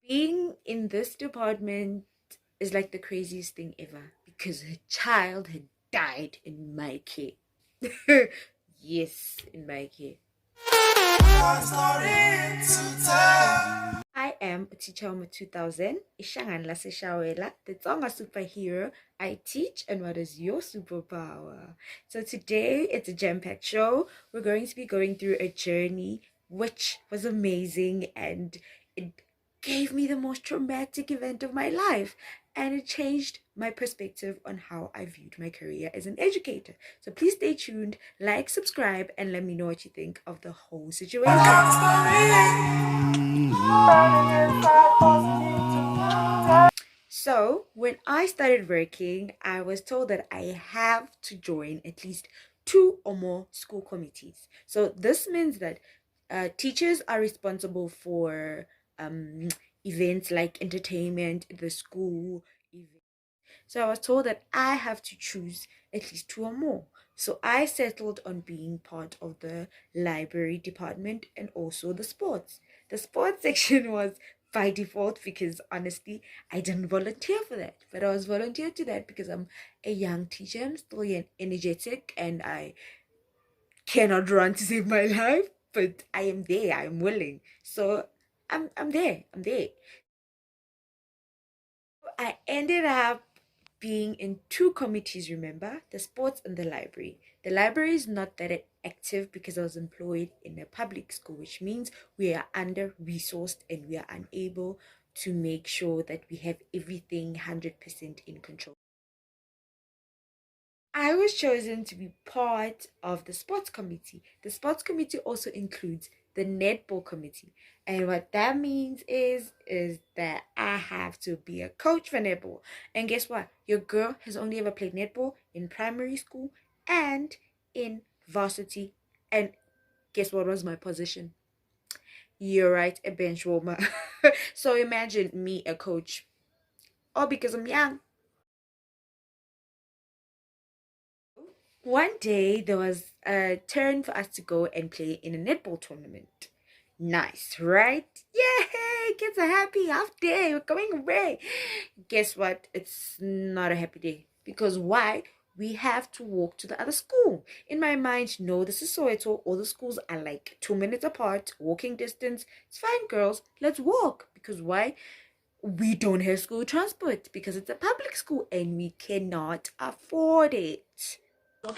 Being in this department is like the craziest thing ever because a child had died in my care. Yes, in my care. I am a teacher of 2000. Ishangan Laseshawela, the Tonga superhero. I teach, and what is your superpower? So today it's a jam-packed show. We're going to be going through a journey which was amazing, and it gave me the most traumatic event of my life, and it changed my perspective on how I viewed my career as an educator. So please stay tuned, like, subscribe, and let me know what you think of the whole situation. So, when I started working, I was told that I have to join at least two or more school committees. So, this means that teachers are responsible for um, events like entertainment, the school event. So, I was told that I have to choose at least two or more. So, I settled on being part of the library department and also the sports. The sports section was by default because honestly, I didn't volunteer for that, but I was volunteered to that because I'm a young teacher. I'm still energetic and I cannot run to save my life, but I am there. I am willing, so I'm there. I'm there. I ended up being in two committees, remember? The sports and the library. The library is not that active because I was employed in a public school, which means we are under resourced and we are unable to make sure that we have everything 100% in control. I was chosen to be part of the sports committee. The sports committee also includes the netball committee. And what that means is that I have to be a coach for netball. And guess what? Your girl has only ever played netball in primary school and in varsity. And guess what was my position? You're right, a bench warmer. So imagine me a coach. All because I'm young. One day there was a turn for us to go and play in a netball tournament. Nice, right? Yay! Kids are happy. Half day, we're going away. Guess what? It's not a happy day. Because why? We have to walk to the other school. In my mind, no, this is Soweto. All the schools are like 2 minutes apart, walking distance. It's fine, girls. Let's walk. Because why? We don't have school transport because it's a public school and we cannot afford it.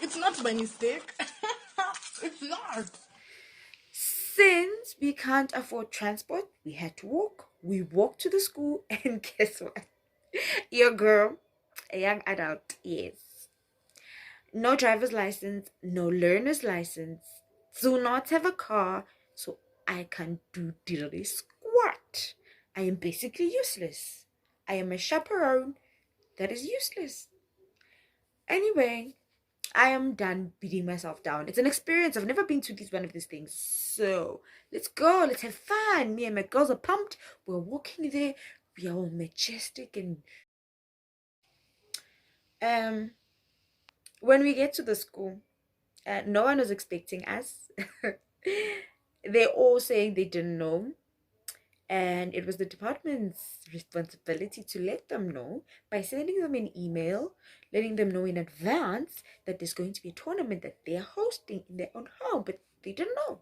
It's not by mistake. It's not. Since we can't afford transport, we had to walk. We walked to the school, and guess what? Your girl, a young adult, yes. No driver's license, no learner's license, do not have a car, so I can do diddly squat. I am basically useless. I am a chaperone that is useless. Anyway, I am done beating myself down. It's an experience. I've never been to one of these things. So let's go. Let's have fun. Me and my girls are pumped. We're walking there. We are all majestic and um. When we get to the school, no one was expecting us. They're all saying they didn't know, and it was the department's responsibility to let them know by sending them an email, letting them know in advance that there's going to be a tournament that they're hosting in their own home, but they didn't know.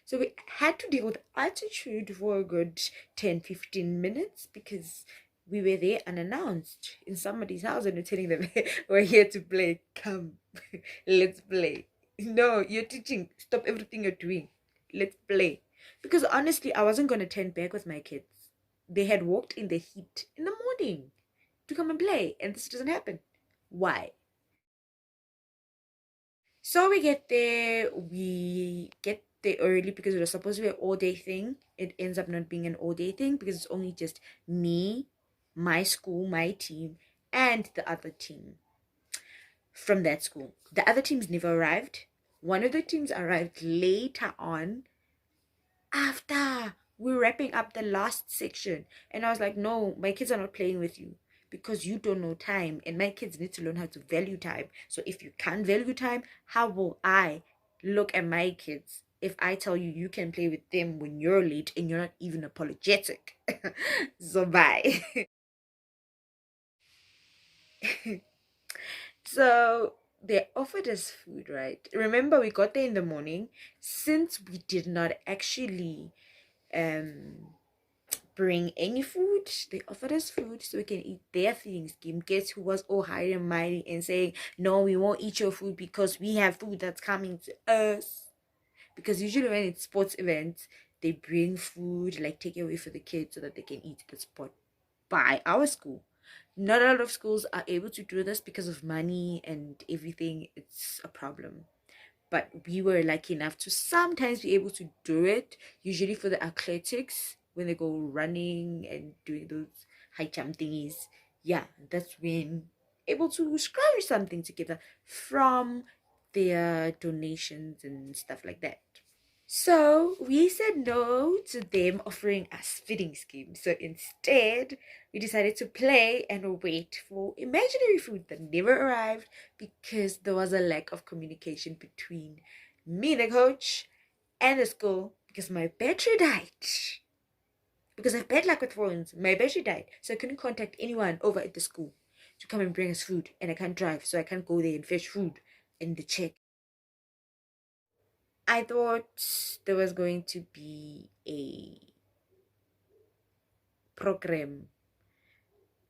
So we had to deal with attitude for a good 10-15 minutes because we were there unannounced in somebody's house and we're telling them, we're here to play. Come, let's play. No, you're teaching. Stop everything you're doing. Let's play. Because honestly, I wasn't going to turn back with my kids. They had walked in the heat in the morning to come and play, and this doesn't happen. Why? So we get there early because it was supposed to be an all day thing. It ends up not being an all day thing because it's only just me, my school, my team, and the other team from that school. The other teams never arrived. One of the teams arrived later on after we're wrapping up the last section. And I was like, no, my kids are not playing with you because you don't know time. And my kids need to learn how to value time. So if you can't value time, how will I look at my kids if I tell you you can play with them when you're late and you're not even apologetic. So bye. So they offered us food, right? Remember, we got there in the morning. Since we did not actually um bring any food, they offered us food so we can eat their feeding scheme. Guess who was all high and mighty and saying, no, we won't eat your food because we have food that's coming to us? Because usually when it's sports events, they bring food, like take away for the kids so that they can eat at the spot. By our school, not a lot of schools are able to do this because of money and everything. It's a problem. But we were lucky enough to sometimes be able to do it, usually for the athletics when they go running and doing those high jump thingies. Yeah, that's when able to scrounge something together from their donations and stuff like that. So we said no to them offering us feeding schemes. So instead, we decided to play and wait for imaginary food that never arrived because there was a lack of communication between me, the coach, and the school because my battery died. Because I have bad luck with phones, my battery died. So I couldn't contact anyone over at the school to come and bring us food. And I can't drive, so I can't go there and fetch food in the check. I thought there was going to be a program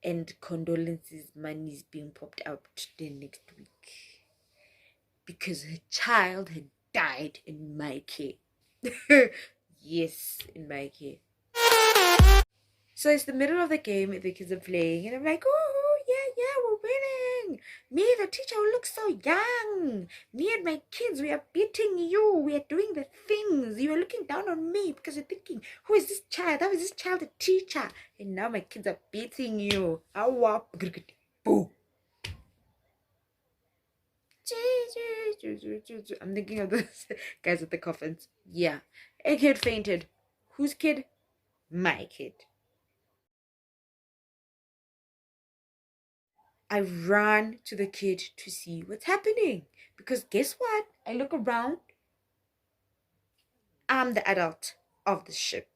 and condolences money is being popped out the next week because her child had died in my care. Yes, in my care. So it's the middle of the game, the kids are playing, and I'm like, oh, yeah, yeah, we're winning. Me, the teacher, who looks so young. Me and my kids, we are beating you. We are doing the things. You are looking down on me because you're thinking, who is this child? How is this child a teacher? And now my kids are beating you. Boo. I'm thinking of those guys with the coffins. Yeah. A kid fainted. Whose kid? My kid. I ran to the kid to see what's happening. Because guess what? I look around. I'm the adult of the ship.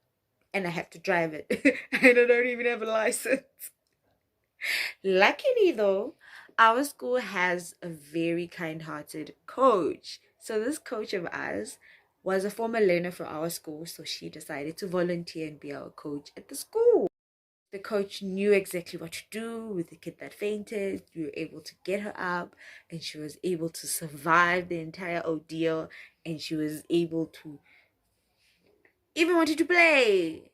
And I have to drive it. And I don't even have a license. Luckily, though, our school has a very kind hearted coach. So, this coach of ours was a former learner for our school. So, she decided to volunteer and be our coach at the school. The coach knew exactly what to do with the kid that fainted. We were able to get her up, and she was able to survive the entire ordeal, and she was able to even wanted to play.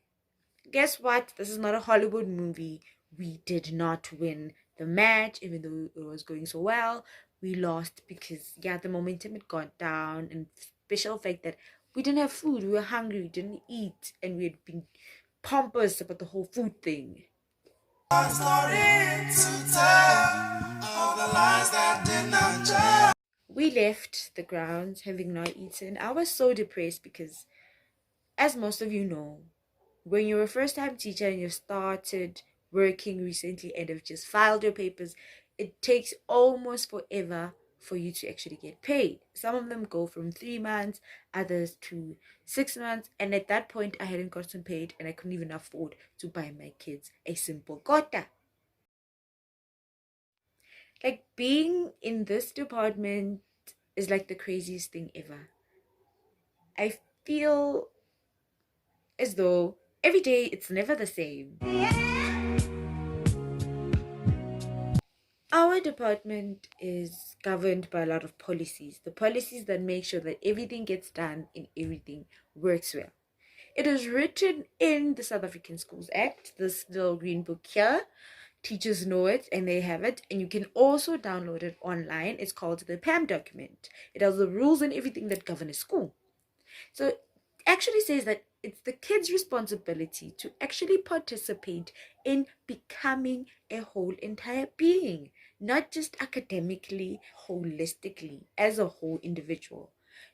Guess what? This is not a Hollywood movie. We did not win the match, even though it was going so well. We lost because, yeah, the momentum had gone down, and special fact that we didn't have food. We were hungry, we didn't eat, and we had been pompous about the whole food thing. We left the grounds having not eaten. I was so depressed because, as most of you know, when you're a first time teacher and you've started working recently and have just filed your papers, it takes almost forever for you to actually get paid. Some of them go from 3 months, others to 6 months, and at that point I hadn't gotten paid and I couldn't even afford to buy my kids a simple quota. Like, being in this department is like the craziest thing ever. I feel as though every day it's never the same. Our department is governed by a lot of policies. The policies that make sure that everything gets done and everything works well. It is written in the South African Schools Act, this little green book here. Teachers know it and they have it, and you can also download it online. It's called the PAM document. It has the rules and everything that govern a school. So it actually says that it's the kid's responsibility to actually participate in becoming a whole entire being, not just academically, holistically, as a whole individual.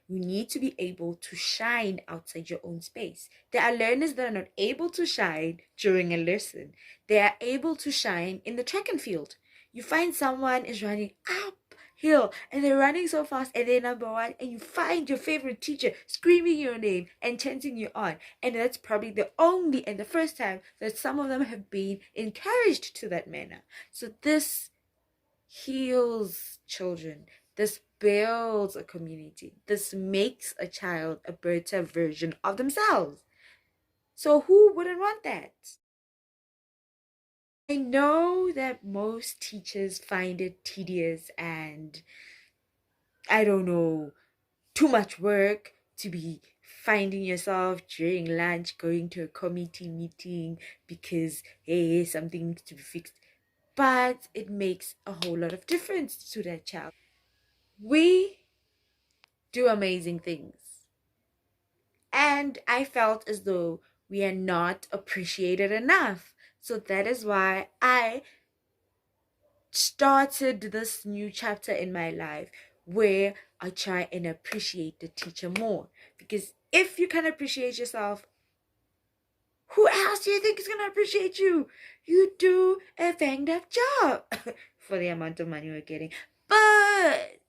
You need to be able to shine outside your own space. There are learners that are not able to shine during a lesson. They are able to shine in the track and field. You find someone is running up hill and they're running so fast and they're number one, and you find your favorite teacher screaming your name and chanting you on. And that's probably the only and the first time that some of them have been encouraged to that manner. So this heals children. This builds a community. This makes a child a better version of themselves. So who wouldn't want that? I know that most teachers find it tedious and, I don't know, too much work to be finding yourself during lunch going to a committee meeting because, hey, something needs to be fixed. But it makes a whole lot of difference to that child. We do amazing things. And I felt as though we are not appreciated enough. So that is why I started this new chapter in my life where I try and appreciate the teacher more. Because if you can appreciate yourself, who else do you think is going to appreciate you? You do a banged up job for the amount of money we're getting. But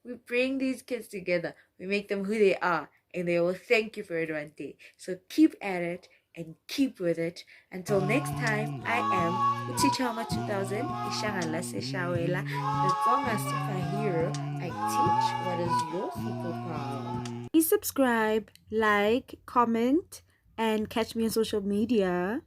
we bring these kids together, we make them who they are, and they will thank you for it one day. So keep at it and keep with it. Until next time, I am Utichama 2000, Ishangala Seshawela, the Zonga superhero. I teach. What is your superpower? Please subscribe, like, comment, and catch me on social media.